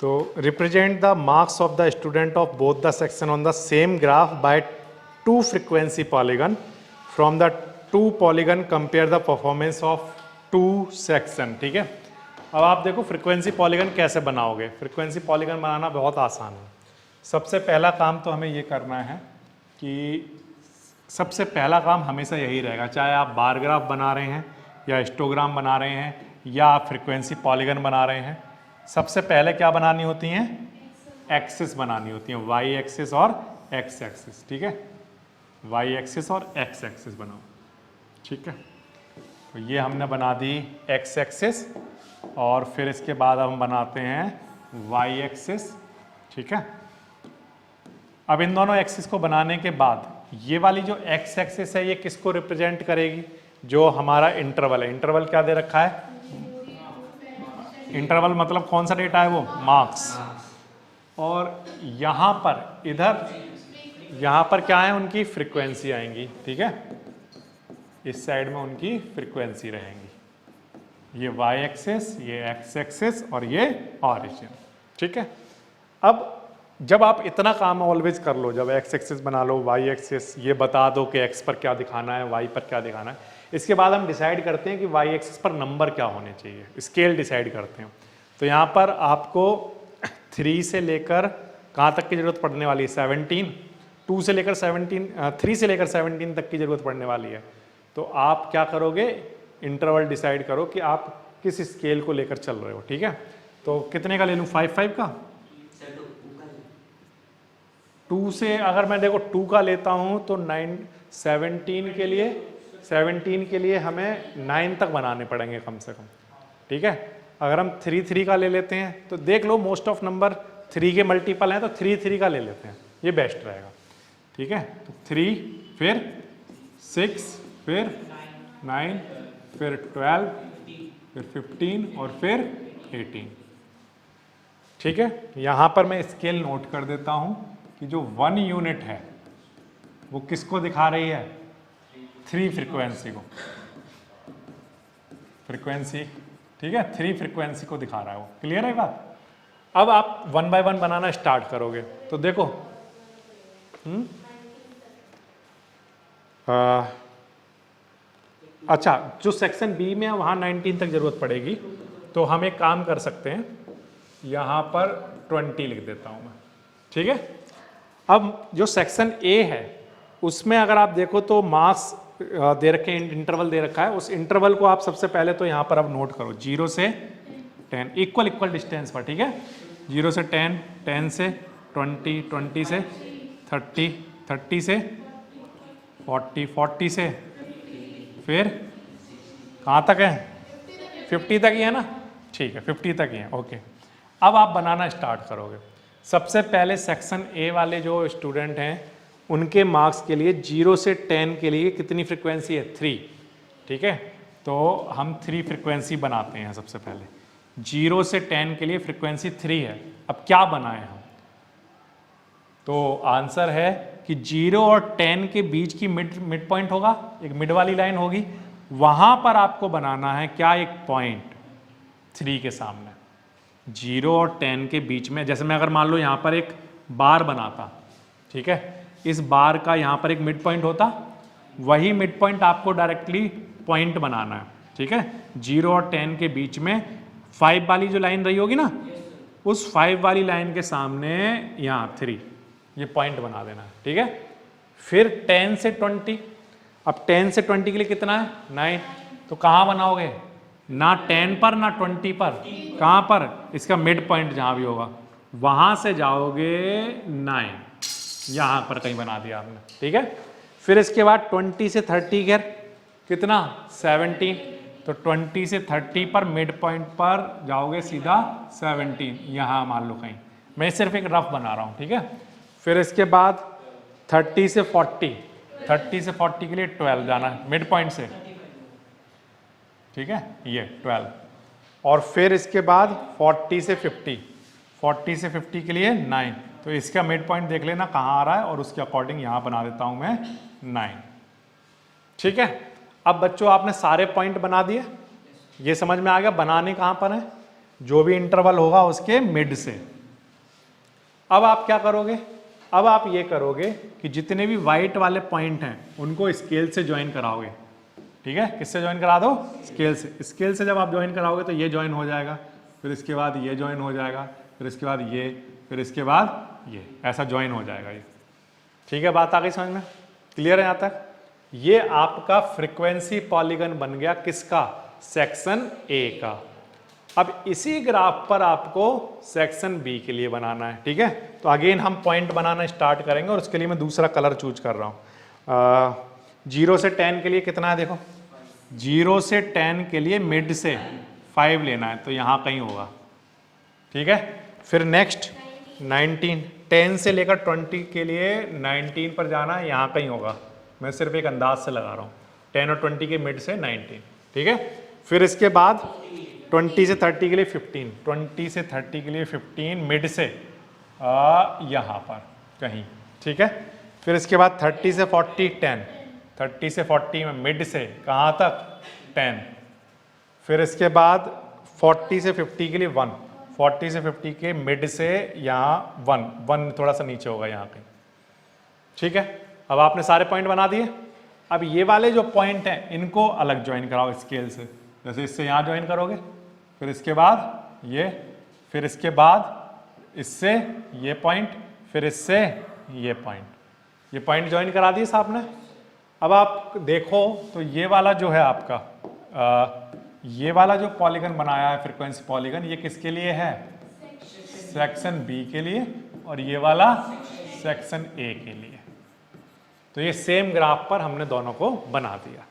तो represent the marks of the student of both the section on the same graph by two frequency polygon from the two polygon compare the performance of two section. ठीक है, अब आप देखो frequency polygon कैसे बनाओगे। Frequency polygon बनाना बहुत आसान है। सबसे पहला काम तो हमें ये करना है कि सबसे पहला काम हमेशा यही रहेगा, चाहे आप बार ग्राफ बना रहे हैं या हिस्टोग्राम बना रहे हैं या आप फ्रीक्वेंसी पॉलीगन बना रहे हैं, सबसे पहले क्या बनानी होती हैं, एक्सिस बनानी होती हैं, वाई एक्सिस और एक्स एक्सिस। ठीक है, वाई एक्सिस और एक्स एक्सिस बनाओ। ठीक है, तो ये हमने बना दी एक्स एक्सिस और फिर इसके बाद हम बनाते हैं वाई एक्सिस। ठीक है, अब इन दोनों एक्सिस को बनाने के बाद ये वाली जो एक्स एक्सिस है ये किसको रिप्रेजेंट करेगी, जो हमारा इंटरवल है। इंटरवल क्या दे रखा है, इंटरवल मतलब कौन सा डेटा है वो, मार्क्स। और यहाँ पर इधर यहाँ पर क्या है, उनकी फ्रीक्वेंसी आएंगी। ठीक है, इस साइड में उनकी फ्रीक्वेंसी रहेंगी, ये वाई एक्सिस, ये एक्स एक्सिस और ये ऑरिजिन। ठीक है, अब जब आप इतना काम ऑलवेज कर लो, जब एक्स एक्सिस बना लो, वाई एक्सिस ये बता दो कि एक्स पर क्या दिखाना है, वाई पर क्या दिखाना है, इसके बाद हम डिसाइड करते हैं कि वाई एक्सिस पर नंबर क्या होने चाहिए, स्केल डिसाइड करते हैं। तो यहाँ पर आपको 3 से लेकर कहाँ तक की ज़रूरत पड़ने वाली है, 17, 2 से लेकर 17, 3 से लेकर 17 तक की ज़रूरत पड़ने वाली है। तो आप क्या करोगे, इंटरवल डिसाइड करो कि आप किस स्केल को लेकर चल रहे हो। ठीक है, तो कितने का ले लूँ, 5 का। 2 से अगर मैं देखो 2 का लेता हूँ तो 17 के लिए हमें 9 तक बनाने पड़ेंगे कम से कम। ठीक है, अगर हम 3 का ले लेते हैं तो देख लो मोस्ट ऑफ नंबर 3 के मल्टीपल हैं, तो 3 का ले लेते हैं, ये बेस्ट रहेगा। ठीक है, तो 3 फिर 6 फिर 9 फिर 12 फिर 15 और फिर 18। ठीक है, यहाँ पर मैं स्केल नोट कर देता हूँ कि जो 1 यूनिट है वो किसको दिखा रही है, 3 फ्रीक्वेंसी को, फ्रीक्वेंसी। ठीक है, 3 फ्रीक्वेंसी को दिखा रहा है वो। क्लियर है बात। अब आप 1 बाय 1 बनाना स्टार्ट करोगे तो देखो अच्छा, जो सेक्शन बी में है वहाँ 19 तक जरूरत पड़ेगी, तो हम एक काम कर सकते हैं, यहाँ पर 20 लिख देता हूँ मैं। ठीक है, अब जो सेक्शन ए है उसमें अगर आप देखो तो मार्क्स दे रखे, इंटरवल दे रखा है, उस इंटरवल को आप सबसे पहले तो यहाँ पर अब नोट करो, 0 से 10 इक्वल डिस्टेंस पर। ठीक है, 0 से 10, 10 से 20, 20 से 30, 30 से 40, 40 से फिर कहाँ तक है, 50 तक ही है ना। ठीक है, 50 तक ही है। ओके, अब आप बनाना स्टार्ट करोगे। सबसे पहले सेक्शन ए वाले जो स्टूडेंट हैं उनके मार्क्स के लिए 0 से 10 के लिए कितनी फ्रीक्वेंसी है, 3। ठीक है, तो हम 3 फ्रीक्वेंसी बनाते हैं। सबसे पहले 0 से 10 के लिए फ्रीक्वेंसी 3 है। अब क्या बनाए हम, तो आंसर है कि 0 और 10 के बीच की मिड पॉइंट होगा, एक मिड वाली लाइन होगी, वहां पर आपको बनाना है क्या, एक पॉइंट 3 के सामने। 0 और 10 के बीच में, जैसे मैं अगर मान लो यहाँ पर एक बार बनाता, ठीक है, इस बार का यहाँ पर एक मिड पॉइंट होता, वही मिड पॉइंट आपको डायरेक्टली पॉइंट बनाना है। ठीक है, 0 और 10 के बीच में 5 वाली जो लाइन रही होगी ना, उस 5 वाली लाइन के सामने यहाँ 3, ये पॉइंट बना देना है। ठीक है, फिर 10 से 20, अब 10 से 20 के लिए कितना है, 9, तो कहाँ बनाओगे, ना 10 पर ना 20 पर, कहाँ पर, इसका मिड पॉइंट जहाँ भी होगा वहाँ से जाओगे 9, यहाँ पर कहीं बना दिया आपने। ठीक है, फिर इसके बाद 20 से 30 घेर कितना, 17, तो 20 से 30 पर मिड पॉइंट पर जाओगे सीधा 17, यहाँ मान लो कहीं, मैं सिर्फ एक रफ बना रहा हूँ। ठीक है, फिर इसके बाद 30 से 40, 30 से 40 के लिए 12 जाना है मिड पॉइंट से। ठीक है, ये 12, और फिर इसके बाद 40 से 50, 40 से 50 के लिए 9, तो इसका मिड पॉइंट देख लेना कहाँ आ रहा है और उसके अकॉर्डिंग यहाँ बना देता हूँ मैं 9। ठीक है, अब बच्चों आपने सारे पॉइंट बना दिए, ये समझ में आ गया बनाने कहाँ पर है, जो भी इंटरवल होगा उसके मिड से। अब आप क्या करोगे, अब आप ये करोगे कि जितने भी वाइट वाले पॉइंट हैं उनको स्केल से ज्वाइन कराओगे। ठीक है, किससे ज्वाइन करा दो, स्केल से। स्केल से जब आप ज्वाइन कराओगे तो ये ज्वाइन हो जाएगा, फिर इसके बाद ये ज्वाइन हो जाएगा, फिर इसके बाद ये, फिर इसके बाद ये, ऐसा ज्वाइन हो जाएगा ये। ठीक है, बात आ गई समझ में, क्लियर है यहाँ तक। ये आपका फ्रीक्वेंसी पॉलीगन बन गया किसका, सेक्शन ए का। अब इसी ग्राफ पर आपको सेक्शन बी के लिए बनाना है। ठीक है, तो अगेन हम पॉइंट बनाना स्टार्ट करेंगे और उसके लिए मैं दूसरा कलर चूज कर रहा हूँ। 0 से 10 के लिए कितना है, देखो 0 से 10 के लिए मिड से 5 लेना है, तो यहाँ कहीं होगा। ठीक है, फिर नेक्स्ट 19, 10 से लेकर 20 के लिए 19 पर जाना है, यहाँ कहीं होगा। मैं सिर्फ एक अंदाज से लगा रहा हूँ, 10 और 20 के मिड से 19। ठीक है, फिर इसके बाद 20 से 30 के लिए 15, 20 से 30 के लिए 15 मिड से यहाँ पर कहीं। ठीक है, फिर इसके बाद 30 से 40 10, 30 से 40 में मिड से कहाँ तक 10। फिर इसके बाद 40 से 50 के लिए 1, 40 से 50 के मिड से यहाँ 1 थोड़ा सा नीचे होगा यहाँ कहीं। ठीक है, अब आपने सारे पॉइंट बना दिए। अब ये वाले जो पॉइंट हैं इनको अलग ज्वाइन कराओ स्केल से, जैसे इससे यहाँ ज्वाइन करोगे, फिर इसके बाद ये, फिर इसके बाद इससे ये पॉइंट, फिर इससे ये पॉइंट। ये पॉइंट ज्वाइन करा दिए साहब ने। अब आप देखो तो ये वाला जो है आपका ये वाला जो पॉलीगन बनाया है फ्रीक्वेंसी पॉलीगन, ये किसके लिए है, सेक्शन बी के लिए, और ये वाला सेक्शन ए के लिए। तो ये सेम ग्राफ पर हमने दोनों को बना दिया।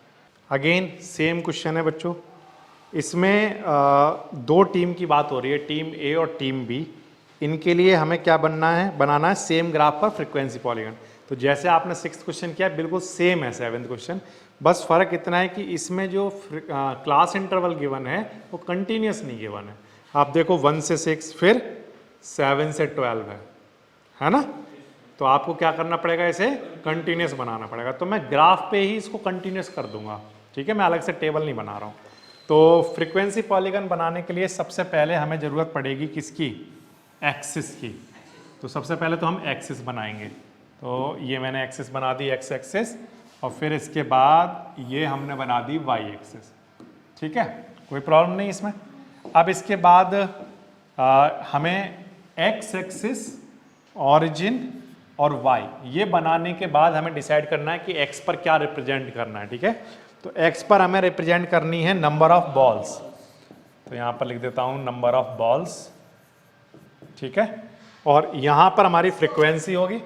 अगेन सेम क्वेश्चन है बच्चों, इसमें दो टीम की बात हो रही है, टीम ए और टीम बी। इनके लिए हमें क्या बनाना है सेम ग्राफ पर फ्रीक्वेंसी पॉलीगन। तो जैसे आपने 6th क्वेश्चन किया बिल्कुल सेम है 7th क्वेश्चन, बस फर्क इतना है कि इसमें जो क्लास इंटरवल गिवन है वो कंटिन्यूस नहीं गिवन है। आप देखो 1 से 6, फिर 7 से 12 है ना। तो आपको क्या करना पड़ेगा, इसे कंटिन्यूस बनाना पड़ेगा। तो मैं ग्राफ पे ही इसको कंटिन्यूस कर दूंगा। ठीक है, मैं अलग से टेबल नहीं बना रहा हूँ। तो फ्रीक्वेंसी पॉलीगन बनाने के लिए सबसे पहले हमें ज़रूरत पड़ेगी किसकी, एक्सिस की। तो सबसे पहले तो हम एक्सिस बनाएंगे। तो ये मैंने एक्सिस बना दी, एक्स एक्सिस, और फिर इसके बाद ये हमने बना दी वाई एक्सिस। ठीक है, कोई प्रॉब्लम नहीं इसमें। अब इसके बाद हमें एक्स एक्सिस, ऑरिजिन और वाई, ये बनाने के बाद हमें डिसाइड करना है कि एक्स पर क्या रिप्रेजेंट करना है। ठीक है, तो एक्स पर हमें रिप्रेजेंट करनी है नंबर ऑफ बॉल्स। तो यहाँ पर लिख देता हूँ नंबर ऑफ बॉल्स। ठीक है, और यहाँ पर हमारी फ्रीक्वेंसी होगी,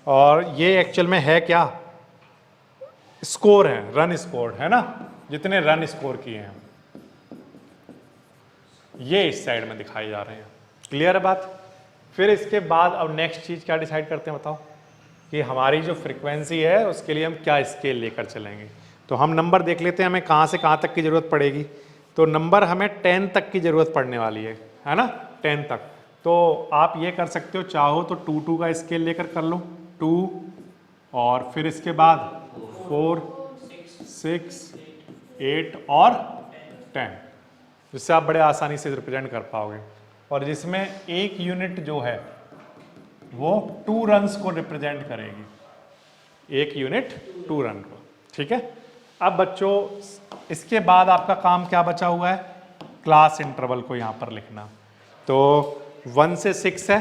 और ये एक्चुअल में है क्या, स्कोर है, रन स्कोर है ना, जितने रन स्कोर किए हैं ये इस साइड में दिखाई जा रहे हैं। क्लियर है बात। फिर इसके बाद अब नेक्स्ट चीज क्या डिसाइड करते हैं बताओ, कि हमारी जो फ्रीक्वेंसी है उसके लिए हम क्या स्केल लेकर चलेंगे। तो हम नंबर देख लेते हैं हमें कहाँ से कहाँ तक की जरूरत पड़ेगी। तो नंबर हमें 10 तक की जरूरत पड़ने वाली है ना, 10 तक। तो आप ये कर सकते हो, चाहो तो 2 का स्केल लेकर कर लो, 2, और फिर इसके बाद 4, 6, 8 और 10, जिससे आप बड़े आसानी से रिप्रेजेंट कर पाओगे। और जिसमें एक यूनिट जो है वो 2 रन्स को रिप्रेजेंट करेगी, एक यूनिट 2 रन को। ठीक है, अब बच्चों इसके बाद आपका काम क्या बचा हुआ है, क्लास इंटरवल को यहाँ पर लिखना। तो 1 से 6 है,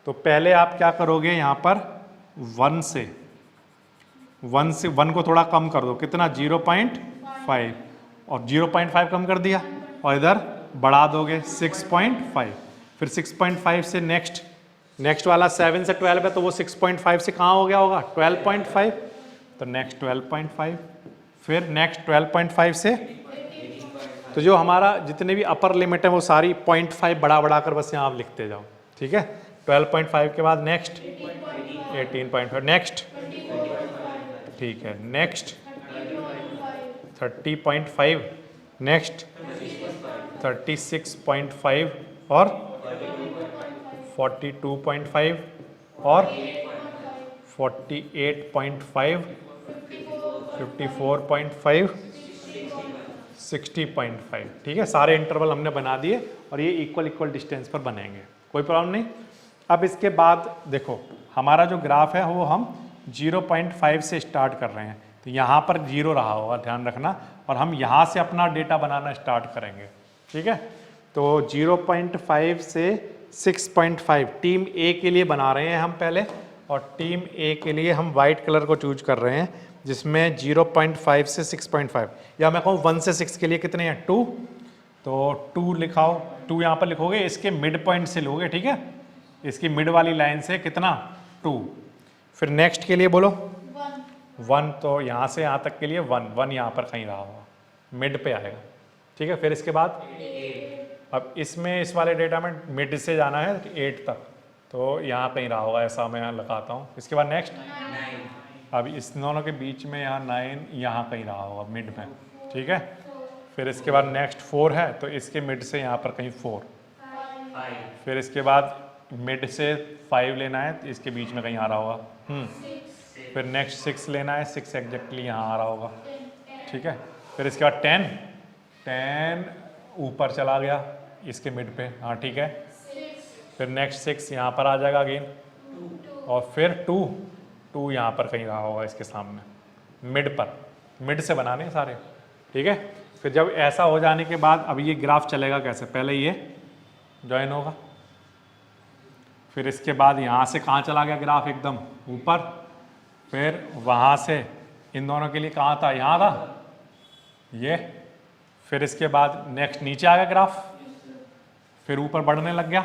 तो पहले आप क्या करोगे, यहाँ पर 1 से 1 को थोड़ा कम कर दो, कितना 0.5, और 0.5 कम कर दिया, और इधर बढ़ा दोगे 6.5। फिर 6.5 से नेक्स्ट वाला 7 से 12 है, तो वो 6.5 से कहाँ हो गया होगा 12.5, तो नेक्स्ट 12.5, फिर नेक्स्ट 12.5 से, तो जो हमारा जितने भी अपर लिमिट है वो सारी 0.5 बढ़ा कर बस यहाँ आप लिखते जाओ। ठीक है, 12.5 के बाद नेक्स्ट 18.5, नेक्स्ट, ठीक है, नेक्स्ट 30.5, नेक्स्ट 36.5, और 42.5, और 48.5, 54.5, 60.5। ठीक है, सारे इंटरवल हमने बना दिए और ये इक्वल डिस्टेंस पर बनेंगे, कोई प्रॉब्लम नहीं। अब इसके बाद देखो हमारा जो ग्राफ है वो हम 0.5 से स्टार्ट कर रहे हैं, तो यहाँ पर 0 रहा होगा, ध्यान रखना, और हम यहाँ से अपना डेटा बनाना स्टार्ट करेंगे। ठीक है, तो 0.5 से 6.5 टीम ए के लिए बना रहे हैं हम पहले, और टीम ए के लिए हम वाइट कलर को चूज कर रहे हैं, जिसमें 0.5 से 6.5, या मैं कहूँ 1 से 6 के लिए कितने हैं 2, तो 2 लिखाओ, 2 यहाँ पर लिखोगे, इसके मिड पॉइंट से लोगे। ठीक है, इसकी मिड वाली लाइन से कितना 2, फिर नेक्स्ट के लिए बोलो 1, तो यहाँ से यहाँ तक के लिए 1 यहाँ पर कहीं रहा होगा, मिड पे आएगा। ठीक है, फिर इसके बाद अब इसमें इस वाले डेटा में मिड से जाना है 8 तक, तो यहाँ कहीं रहा होगा, ऐसा मैं यहाँ लगाता हूँ। इसके बाद नेक्स्ट 9, अब इस दोनों के बीच में यहाँ 9 यहाँ कहीं रहा होगा मिड में। ठीक है, फिर इसके बाद नेक्स्ट 4 है, तो इसके मिड से यहाँ पर कहीं 4, फिर इसके बाद मिड से 5 लेना है, तो इसके बीच में कहीं आ रहा होगा। फिर नेक्स्ट 6 लेना है, 6 एग्जैक्टली यहाँ आ रहा होगा। ठीक है, फिर इसके बाद 10 ऊपर चला गया इसके मिड पे, हाँ ठीक है, फिर नेक्स्ट 6 यहाँ पर आ जाएगा अगेन, और फिर 2 यहाँ पर कहीं रहा होगा इसके सामने मिड पर, मिड से बनाने हैं सारे। ठीक है, फिर जब ऐसा हो जाने के बाद अब ये ग्राफ चलेगा कैसे, पहले ये ज्वाइन होगा, फिर इसके बाद यहाँ से कहाँ चला गया ग्राफ एकदम ऊपर, फिर वहाँ से इन दोनों के लिए कहाँ था, यहाँ था ये, फिर इसके बाद नेक्स्ट नीचे आ गया ग्राफ, फिर ऊपर बढ़ने लग गया,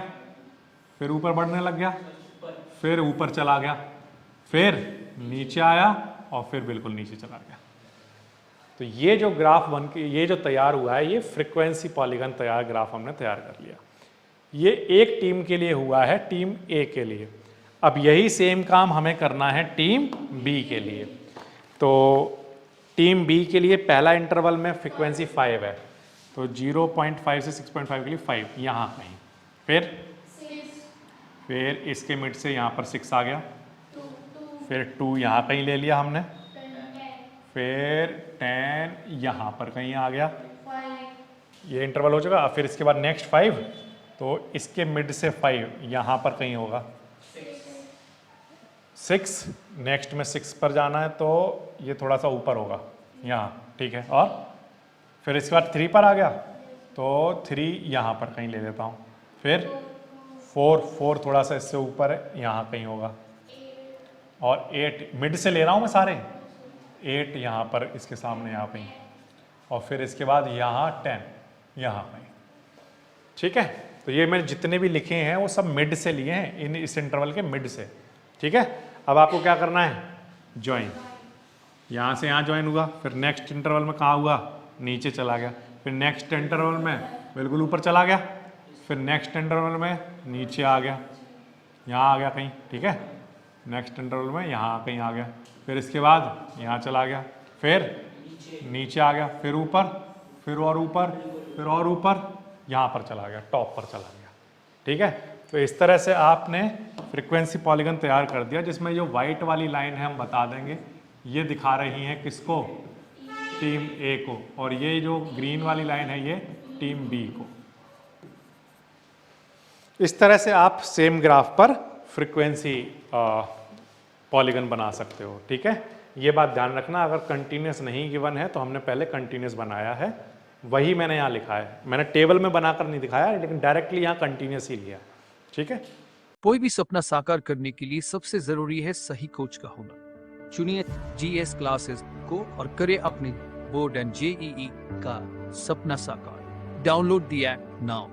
फिर ऊपर बढ़ने लग गया, फिर ऊपर चला गया, फिर नीचे आया और फिर बिल्कुल नीचे चला गया। तो ये जो ग्राफ बन के ये जो तैयार हुआ है, ये फ्रीक्वेंसी पॉलीगन ग्राफ हमने तैयार कर लिया। ये एक टीम के लिए हुआ है, टीम ए के लिए। अब यही सेम काम हमें करना है टीम बी के लिए। तो टीम बी के लिए पहला इंटरवल में फ्रीक्वेंसी 5 है, तो 0.5 से 6.5 के लिए 5 यहाँ कहीं, फिर इसके मिड से यहाँ पर 6 आ गया, फिर 2 यहाँ कहीं ले लिया हमने, फिर 10 यहाँ पर कहीं आ गया, ये इंटरवल हो चुका। फिर इसके बाद नेक्स्ट 5, तो इसके मिड से 5 यहाँ पर कहीं होगा, 6 नेक्स्ट में 6 पर जाना है, तो ये थोड़ा सा ऊपर होगा यहाँ। ठीक है, और फिर इसके बाद 3 पर आ गया, तो 3 यहाँ पर कहीं ले लेता हूँ, फिर 4 थोड़ा सा इससे ऊपर है, यहाँ कहीं होगा, और 8 मिड से ले रहा हूँ मैं सारे, 8 यहाँ पर इसके सामने यहाँ कहीं, और फिर इसके बाद यहाँ 10 यहाँ कहीं। ठीक है, तो ये मैंने जितने भी लिखे हैं वो सब मिड से लिए हैं, इस इंटरवल के मिड से। ठीक है, अब आपको क्या करना है, ज्वाइन, यहाँ से यहाँ ज्वाइन हुआ, फिर नेक्स्ट इंटरवल में कहाँ हुआ, नीचे चला गया, फिर नेक्स्ट इंटरवल में बिल्कुल ऊपर चला गया, फिर नेक्स्ट इंटरवल में नीचे आ गया, यहाँ आ गया कहीं। ठीक है, नेक्स्ट इंटरवल में यहाँ कहीं आ गया, फिर इसके बाद यहाँ चला गया, फिर नीचे आ गया, फिर ऊपर, फिर और ऊपर, फिर और ऊपर, यहाँ पर चला गया, टॉप पर चला गया। ठीक है, तो इस तरह से आपने फ्रीक्वेंसी पॉलीगन तैयार कर दिया, जिसमें जो वाइट वाली लाइन है हम बता देंगे, ये दिखा रही है किसको, टीम ए को, और ये जो ग्रीन वाली लाइन है ये टीम बी को। इस तरह से आप सेम ग्राफ पर फ्रीक्वेंसी पॉलीगन बना सकते हो। ठीक है, ये बात ध्यान रखना, अगर कंटिन्यूस नहीं गिवन है तो हमने पहले कंटिन्यूस बनाया है, वही मैंने यहाँ लिखा है, मैंने टेबल में बनाकर नहीं दिखाया, लेकिन डायरेक्टली यहाँ कंटिन्यूस ही लिया। ठीक है, कोई भी सपना साकार करने के लिए सबसे जरूरी है सही कोच का होना। चुनिए जीएस क्लासेस को और करें अपने बोर्ड एंड जेईई का सपना साकार। Download the app now.